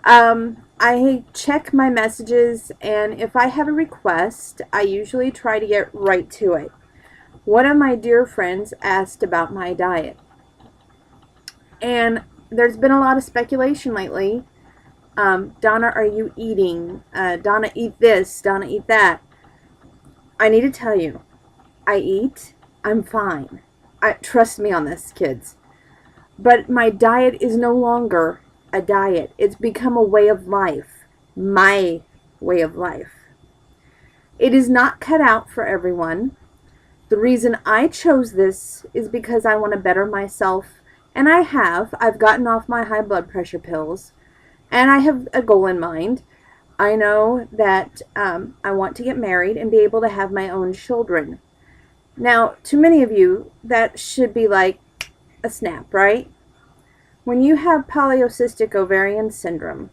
I check my messages, and if I have a request, I usually try to get right to it. One of my dear friends asked about my diet, and there's been a lot of speculation lately. Donna, are you eating? Donna, eat this. Donna, eat that. I need to tell you, I eat. I'm fine. Trust me on this, kids. But my diet is no longer a diet. It's become a way of life. My way of life. It is not cut out for everyone. The reason I chose this is because I want to better myself. And I have. I've gotten off my high blood pressure pills. And I have a goal in mind. I know that I want to get married and be able to have my own children. Now, to many of you, that should be like a snap, right? When you have polycystic ovarian syndrome,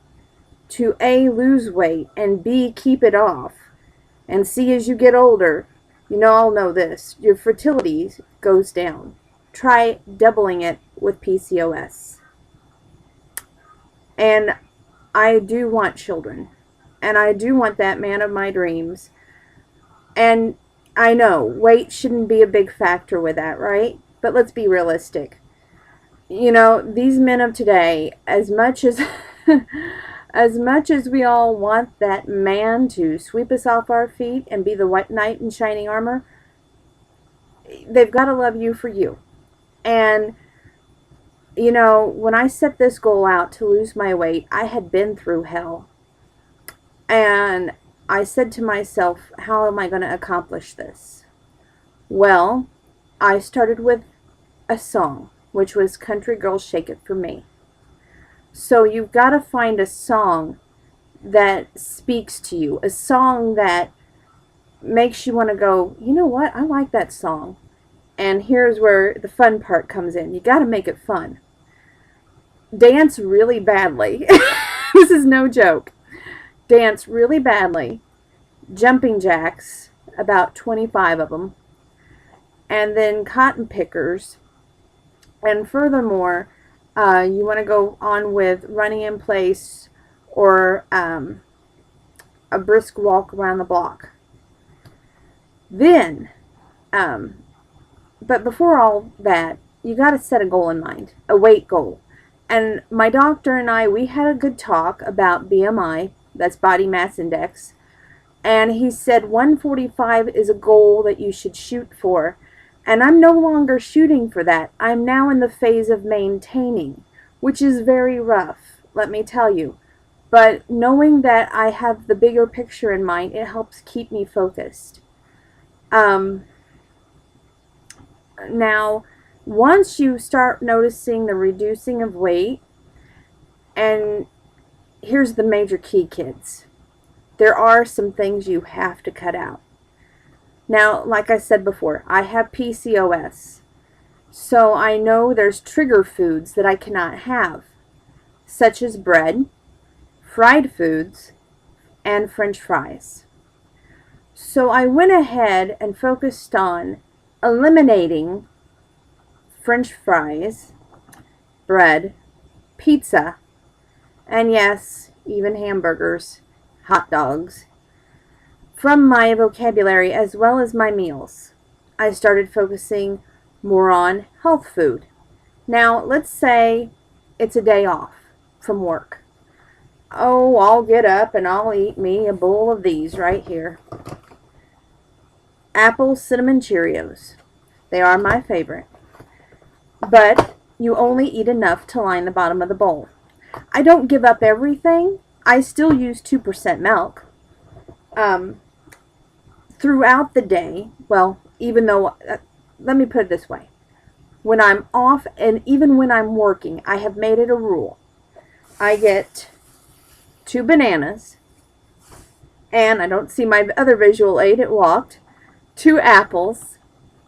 to A, lose weight, and B, keep it off, and C, as you get older, you all know this, your fertility goes down. Try doubling it with PCOS. And I do want children. And I do want that man of my dreams. And I know weight shouldn't be a big factor with that, right? But let's be realistic. These men of today, as much as as much as we all want that man to sweep us off our feet and be the white knight in shining armor, they've got to love you for you. And when I set this goal out to lose my weight, I had been through hell. And I said to myself, how am I going to accomplish this? Well, I started with a song, which was Country Girls Shake It For Me. So you've got to find a song that speaks to you, a song that makes you want to go, you know what, I like that song. And here's where the fun part comes in. You got to make it fun. Dance really badly. This is no joke. Dance really badly. Jumping jacks, about 25 of them. And then cotton pickers. And furthermore, you want to go on with running in place or a brisk walk around the block. Then, but before all that, you got to set a goal in mind, a weight goal. And my doctor and I, we had a good talk about BMI, that's body mass index. And he said 145 is a goal that you should shoot for. And I'm no longer shooting for that. I'm now in the phase of maintaining, which is very rough, let me tell you. But knowing that I have the bigger picture in mind, it helps keep me focused. Now, once you start noticing the reducing of weight, and here's the major key, kids. There are some things you have to cut out. Now, like I said before, I have PCOS. So I know there's trigger foods that I cannot have, such as bread, fried foods, and French fries. So I went ahead and focused on eliminating French fries, bread, pizza, and yes, even hamburgers, hot dogs, from my vocabulary as well as my meals. I started focusing more on health food. Now, let's say it's a day off from work. Oh, I'll get up and I'll eat me a bowl of these right here. Apple Cinnamon Cheerios. They are my favorite. But you only eat enough to line the bottom of the bowl. I don't give up everything. I still use 2% milk. Throughout the day, well, even though, let me put it this way. When I'm off and even when I'm working, I have made it a rule. I get 2 bananas, and I don't see my other visual aid, it walked, 2 apples,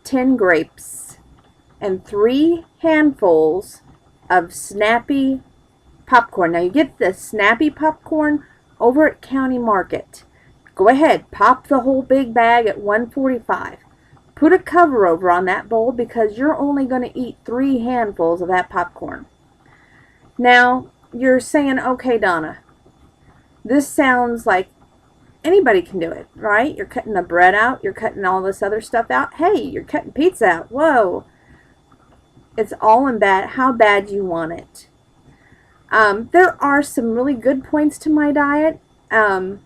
10 grapes, and 3 handfuls of Snappy popcorn. Now you get the Snappy popcorn over at County Market. Go ahead, pop the whole big bag at $1.45. Put a cover over on that bowl because you're only going to eat 3 handfuls of that popcorn. Now, you're saying, okay, Donna, This sounds like anybody can do it, right? You're cutting the bread out, you're cutting all this other stuff out. Hey, you're cutting pizza out. Whoa. It's all in how bad you want it. There are some really good points to my diet, but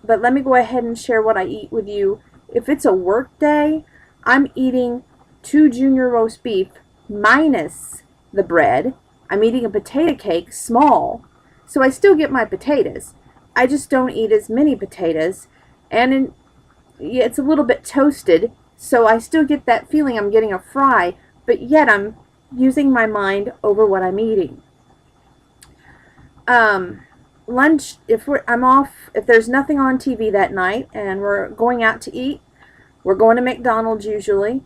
let me go ahead and share what I eat with you. If it's a work day, I'm eating 2 junior roast beef minus the bread. I'm eating a potato cake small, so I still get my potatoes. I just don't eat as many potatoes, and it's a little bit toasted, so I still get that feeling I'm getting a fry, but yet I'm using my mind over what I'm eating. Lunch, if there's nothing on TV that night and we're going out to eat, we're going to McDonald's usually,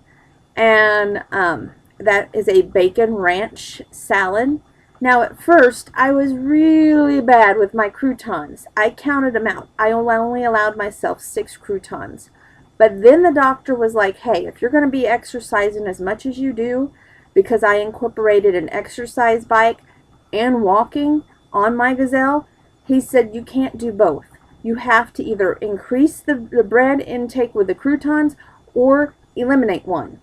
and that is a bacon ranch salad. Now at first, I was really bad with my croutons. I counted them out. I only allowed myself 6 croutons. But then the doctor was like, hey, if you're going to be exercising as much as you do, because I incorporated an exercise bike and walking on my Gazelle, he said you can't do both. You have to either increase the bread intake with the croutons or eliminate one.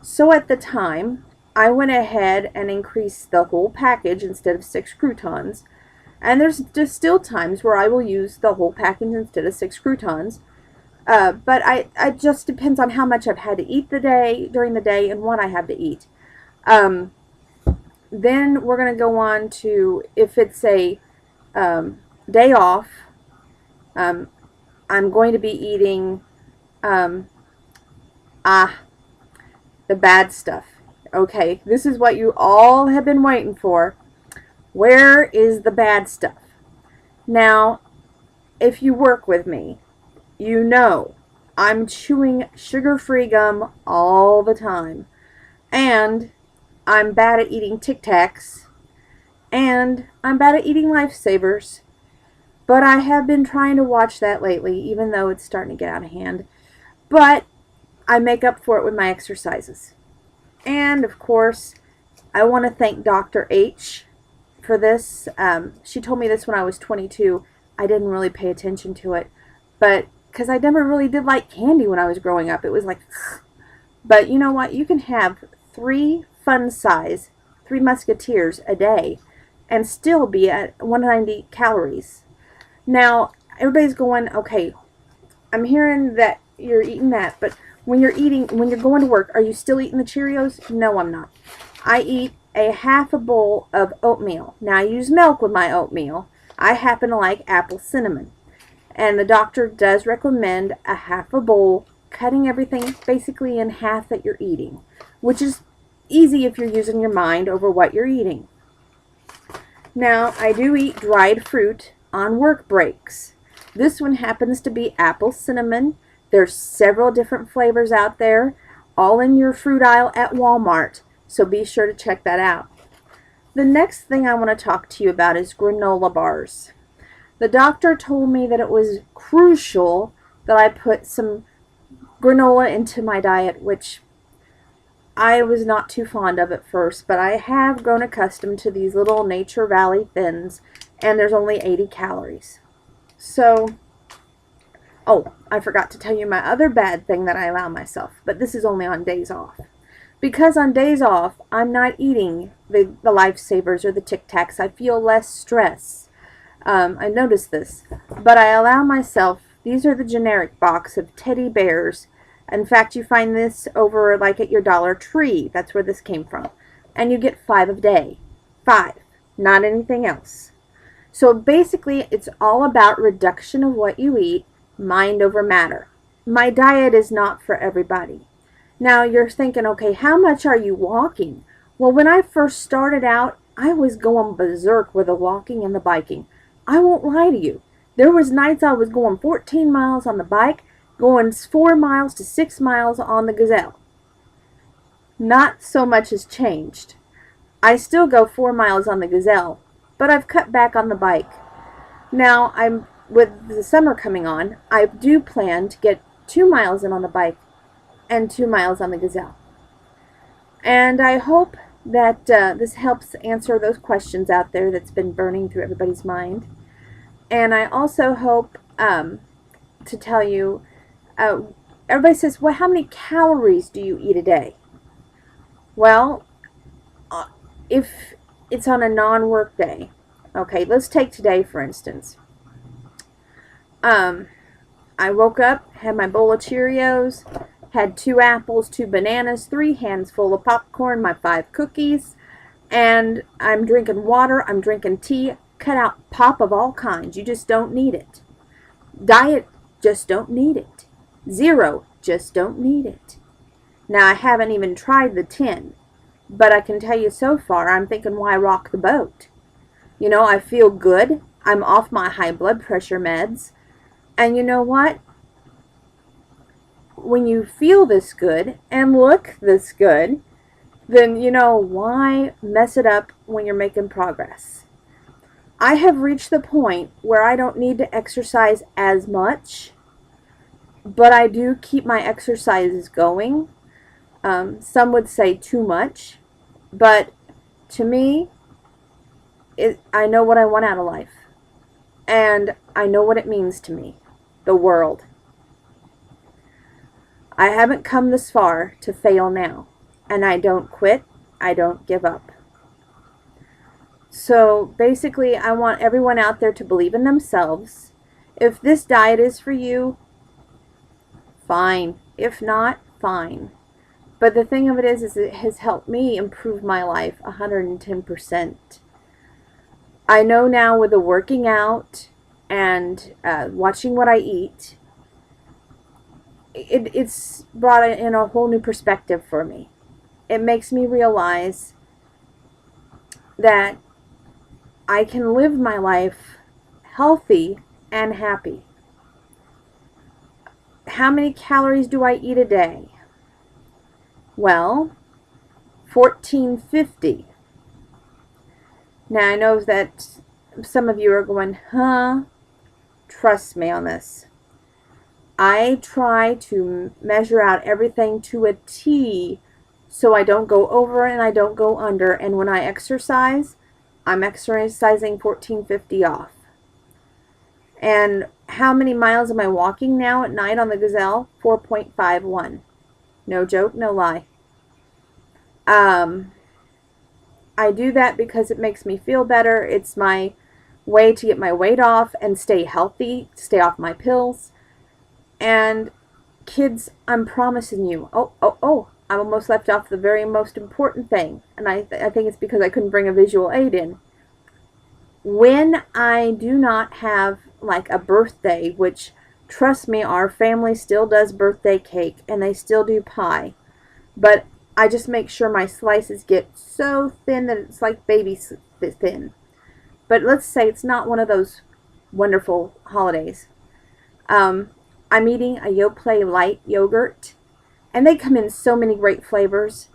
So at the time, I went ahead and increased the whole package instead of 6 croutons. And there's just still times where I will use the whole package instead of 6 croutons. But it just depends on how much I've had to eat during the day and what I have to eat. Then we're going to go on to, if it's a day off, I'm going to be eating the bad stuff. Okay, this is what you all have been waiting for. Where is the bad stuff? Now, if you work with me, you know I'm chewing sugar-free gum all the time. And I'm bad at eating Tic Tacs. And I'm bad at eating Lifesavers. But I have been trying to watch that lately, even though it's starting to get out of hand. But I make up for it with my exercises. And, of course, I want to thank Dr. H for this. She told me this when I was 22. I didn't really pay attention to it. But, because I never really did like candy when I was growing up. It was like, but you know what? You can have 3 fun size, 3 Musketeers a day and still be at 190 calories. Now, everybody's going, okay, I'm hearing that you're eating that, but when you're going to work, are you still eating the Cheerios? No, I'm not. I eat a half a bowl of oatmeal. Now, I use milk with my oatmeal. I happen to like apple cinnamon. And the doctor does recommend a half a bowl, cutting everything basically in half that you're eating, which is easy if you're using your mind over what you're eating. Now, I do eat dried fruit on work breaks. This one happens to be apple cinnamon. There's several different flavors out there, all in your fruit aisle at Walmart, so be sure to check that out. The next thing I want to talk to you about is granola bars. The doctor told me that it was crucial that I put some granola into my diet, which I was not too fond of at first, but I have grown accustomed to these little Nature Valley Thins, and there's only 80 calories. So, oh, I forgot to tell you my other bad thing that I allow myself, but this is only on days off. Because on days off, I'm not eating the Lifesavers or the Tic Tacs. I feel less stress. I noticed this, but I allow myself, these are the generic box of teddy bears. In fact, you find this over like at your Dollar Tree. That's where this came from. And you get 5 a day. 5. Not anything else. So basically, it's all about reduction of what you eat, mind over matter. My diet is not for everybody. Now, you're thinking, okay, how much are you walking? Well, when I first started out, I was going berserk with the walking and the biking. I won't lie to you. There was nights I was going 14 miles on the bike, going 4 miles to 6 miles on the Gazelle. Not so much has changed. I still go 4 miles on the Gazelle, but I've cut back on the bike. Now, with the summer coming on, I do plan to get 2 miles in on the bike and 2 miles on the Gazelle. And I hope that this helps answer those questions out there that's been burning through everybody's mind. And I also hope to tell you, uh, everybody says, well, how many calories do you eat a day? Well, if it's on a non-work day, okay, let's take today for instance. Um, I woke up, had my bowl of Cheerios, had 2 apples, 2 bananas, 3 hands full of popcorn, my 5 cookies, and I'm drinking water, I'm drinking tea. Cut out pop of all kinds. You just don't need it. Diet, just don't need it. Zero, just don't need it. Now, I haven't even tried the 10, but I can tell you so far, I'm thinking, why rock the boat? You know, I feel good. I'm off my high blood pressure meds. And you know what? When you feel this good and look this good, then you know, why mess it up when you're making progress? I have reached the point where I don't need to exercise as much, but I do keep my exercises going. Some would say too much, but to me, I know what I want out of life, and I know what it means to me, the world. I haven't come this far to fail now, and I don't quit, I don't give up. So basically, I want everyone out there to believe in themselves. If this diet is for you, fine. If not, fine. But the thing of it is it has helped me improve my life 110%. I know now with the working out and watching what I eat, it's brought in a whole new perspective for me. It makes me realize that I can live my life healthy and happy. How many calories do I eat a day? Well, 1450. Now I know that some of you are going, huh? Trust me on this. I try to measure out everything to a T so I don't go over and I don't go under. And when I exercise, I'm exercising 1450 off. And how many miles am I walking now at night on the Gazelle? 4.51. No joke, no lie. I do that because it makes me feel better. It's my way to get my weight off and stay healthy, stay off my pills. And kids, I'm promising you, I almost left off the very most important thing. And I think it's because I couldn't bring a visual aid in. When I do not have like a birthday, which trust me, our family still does birthday cake and they still do pie. But I just make sure my slices get so thin that it's like baby thin. But let's say it's not one of those wonderful holidays. I'm eating a Yoplait light yogurt, and they come in so many great flavors.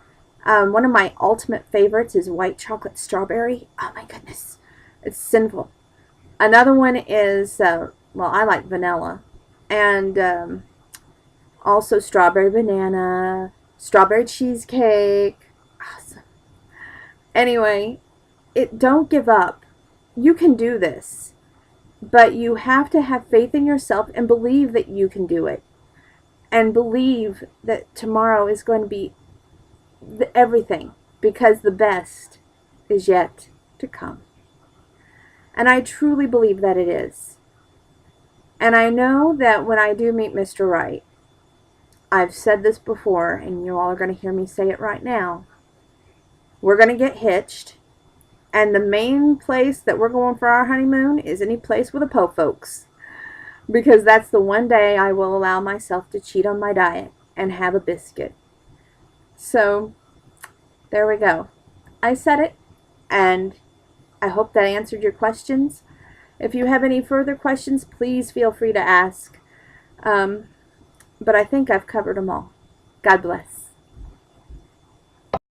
One of my ultimate favorites is white chocolate strawberry. Oh my goodness, it's sinful. Another one is, well, I like vanilla, and also strawberry banana, strawberry cheesecake. Awesome. Anyway, don't give up. You can do this. But you have to have faith in yourself and believe that you can do it. And believe that tomorrow is going to be everything, because the best is yet to come. And I truly believe that it is. And I know that when I do meet Mr. Right, I've said this before, and you all are going to hear me say it right now. We're going to get hitched. And the main place that we're going for our honeymoon is any place with a po folks. Because that's the one day I will allow myself to cheat on my diet and have a biscuit. So, there we go. I said it, and I hope that answered your questions. If you have any further questions, please feel free to ask. But I think I've covered them all. God bless.